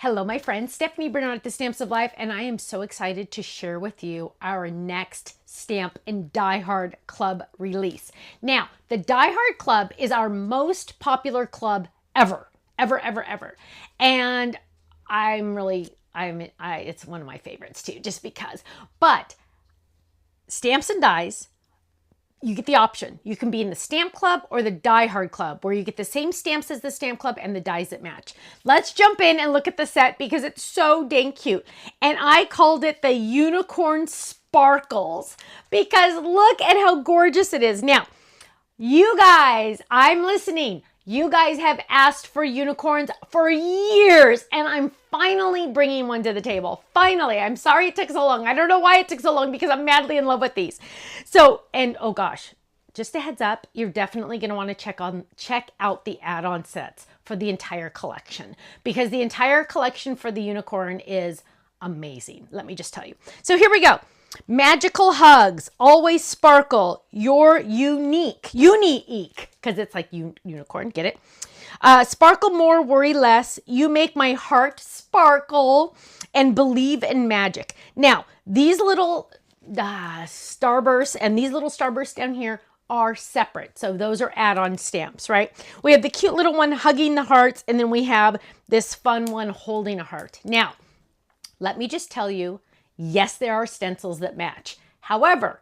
Hello, my friend. Stephanie Bernard at the Stamps of Life, and I am so excited to share with you our next Stamp and Die Hard Club release. Now, the Die Hard Club is our most popular club ever. And it's one of my favorites too, just because. But Stamps and Dies, you get the option. You can be in the Stamp Club or the Die Hard Club, where you get the same stamps as the Stamp Club and the dies that match. Let's jump in and look at the set because it's so dang cute. And I called it the Unicorn Sparkles because look at how gorgeous it is. Now, you guys, I'm listening. You guys have asked for unicorns for years, and I'm finally bringing one to the table. Finally. I'm sorry it took so long. I don't know why it took so long because I'm madly in love with these. So, and oh gosh, just a heads up, you're definitely going to want to check out the add-on sets for the entire collection because the entire collection for the unicorn is amazing. Let me just tell you. So here we go. Magical hugs, always sparkle, you're unique, because it's like unicorn, get it? Sparkle more, worry less, you make my heart sparkle, and believe in magic. Now, these little starbursts and these little starbursts down here are separate. So those are add-on stamps, right? We have the cute little one hugging the hearts, and then we have this fun one holding a heart. Now, let me just tell you, yes, there are stencils that match. However,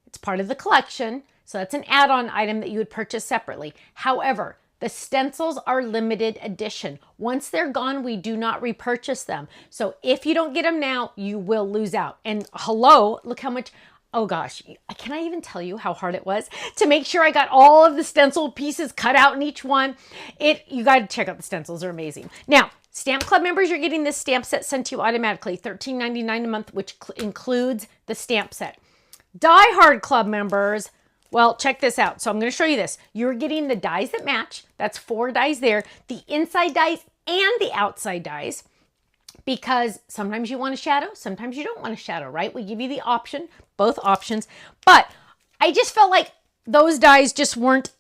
it's part of the collection, so that's an add-on item that you would purchase separately. However, the stencils are limited edition. Once they're gone, we do not repurchase them. So if you don't get them now, you will lose out. And hello, look how much, oh gosh, can I even tell you how hard it was to make sure I got all of the stencil pieces cut out in each one? You got to check out the stencils, they're amazing. Now, Stamp Club members, you're getting this stamp set sent to you automatically, $13.99 a month, which includes the stamp set. Die Hard Club members, well, check this out. So I'm going to show you this. You're getting the dies that match. That's 4 dies there. The inside dies and the outside dies, because sometimes you want a shadow, sometimes you don't want a shadow, right? We give you the option, both options. But I just felt like those dies just weren't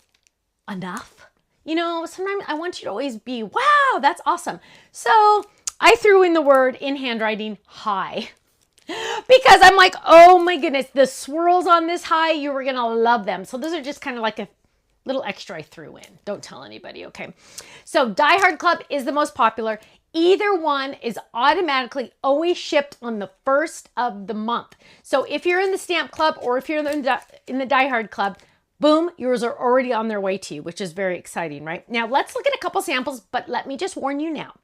enough. You know, sometimes I want you to always be, wow, that's awesome. So I threw in the word in handwriting, high. Because I'm like, oh my goodness, the swirls on this high, you were going to love them. So those are just kind of like a little extra I threw in. Don't tell anybody, okay? So Die Hard Club is the most popular. Either one is automatically always shipped on the 1st of the month. So if you're in the Stamp Club or if you're in the Die Hard Club, boom, yours are already on their way to you, which is very exciting, right? Now, let's look at a couple samples, but let me just warn you now.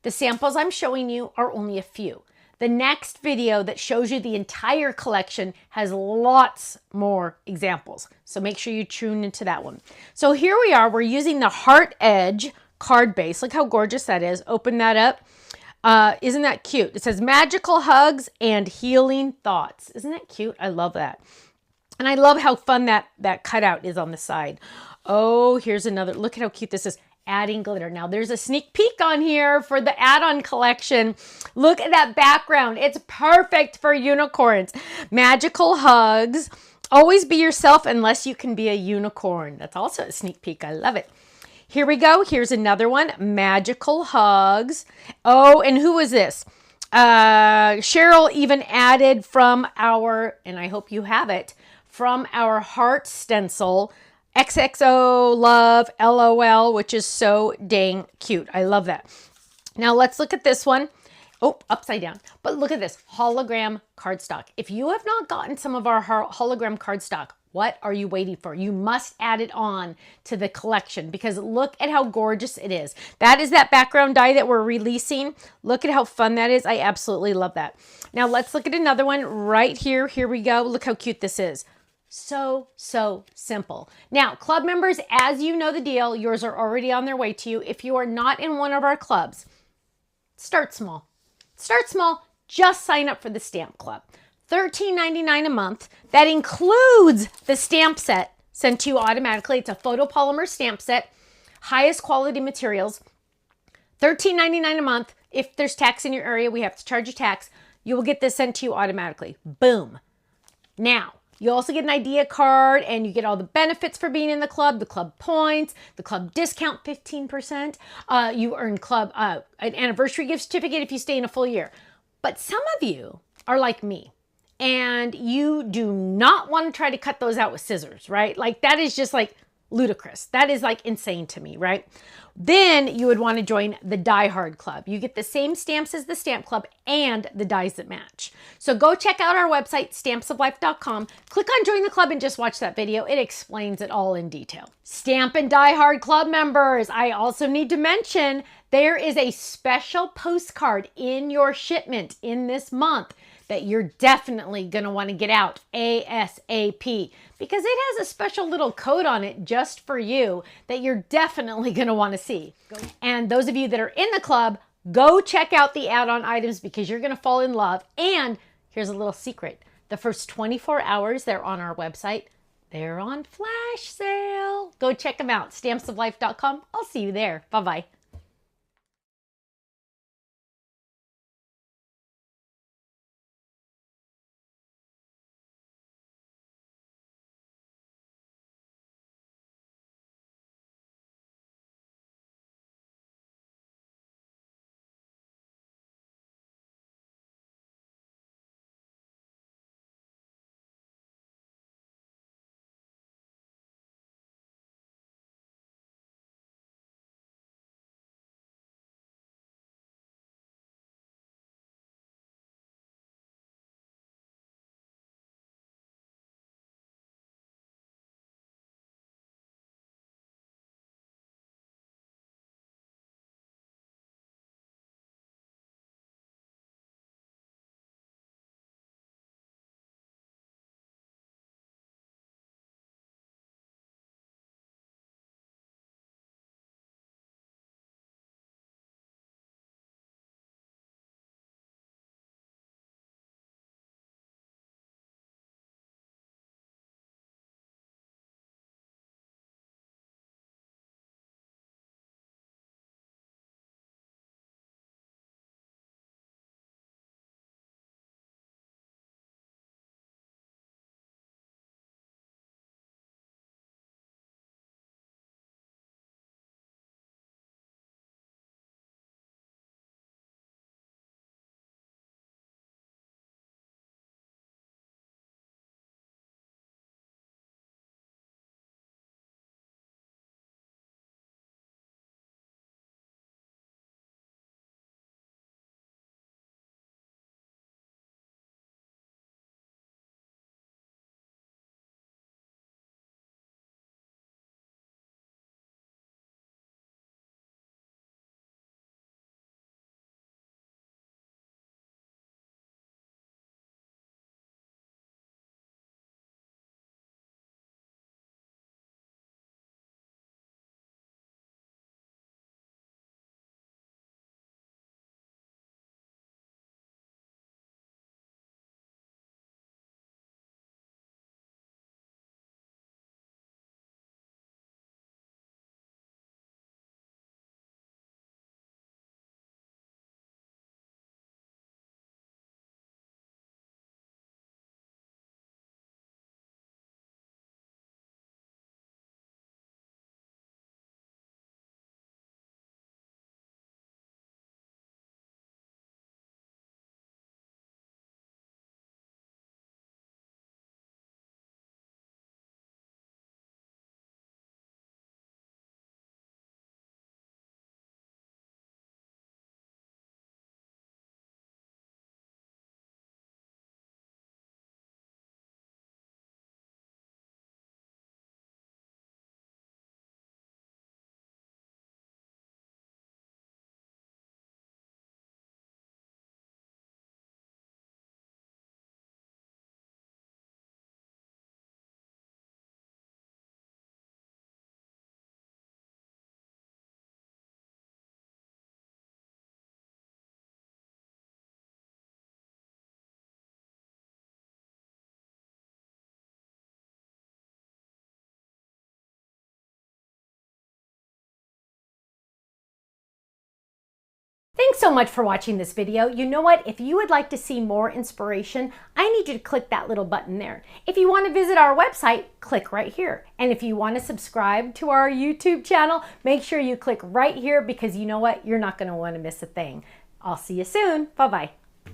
The samples I'm showing you are only a few. The next video that shows you the entire collection has lots more examples, so make sure you tune into that one. So here we are. We're using the Heart Edge card base. Look how gorgeous that is. Open that up. Isn't that cute? It says magical hugs and healing thoughts. Isn't that cute? I love that. And I love how fun that cutout is on the side. Oh, here's another. Look at how cute this is. Adding glitter. Now, there's a sneak peek on here for the add-on collection. Look at that background. It's perfect for unicorns. Magical hugs. Always be yourself unless you can be a unicorn. That's also a sneak peek. I love it. Here we go. Here's another one. Magical hugs. Oh, and who is this? Cheryl even added from our, and I hope you have it, from our heart stencil, XXO love LOL, which is so dang cute. I love that. Now let's look at this one. Oh, upside down. But look at this hologram cardstock. If you have not gotten some of our hologram cardstock, what are you waiting for? You must add it on to the collection because look at how gorgeous it is. That is that background die that we're releasing. Look at how fun that is. I absolutely love that. Now let's look at another one right here. Here we go. Look how cute this is. So simple. Now, club members, as you know the deal, yours are already on their way to you. If you are not in one of our clubs, start small. Start small. Just sign up for the Stamp Club. $13.99 a month. That includes the stamp set sent to you automatically. It's a photopolymer stamp set, highest quality materials. $13.99 a month. If there's tax in your area, we have to charge you tax. You will get this sent to you automatically. Boom. Now, You also get an idea card and you get all the benefits for being in the club points, the club discount 15%. You earn club an anniversary gift certificate if you stay in a full year. But some of you are like me and you do not want to try to cut those out with scissors, right? Like that is just like ludicrous. That is like insane to me, right? Then you would want to join the Die Hard Club. You get the same stamps as the Stamp Club and the dies that match. So go check out our website, stampsoflife.com. Click on Join the Club and just watch that video. It explains it all in detail. Stamp and Die Hard Club members, I also need to mention there is a special postcard in your shipment in this month that you're definitely going to want to get out ASAP because it has a special little code on it just for you that you're definitely going to want to see. And those of you that are in the club, go check out the add-on items because you're going to fall in love. And here's a little secret. The first 24 hours they're on our website, they're on flash sale. Go check them out, stampsoflife.com. I'll see you there. Bye-bye. Thanks so much for watching this video. You know what? If you would like to see more inspiration, I need you to click that little button there. If you want to visit our website, click right here. And if you want to subscribe to our YouTube channel, make sure you click right here because you know what? You're not going to want to miss a thing. I'll see you soon. Bye-bye.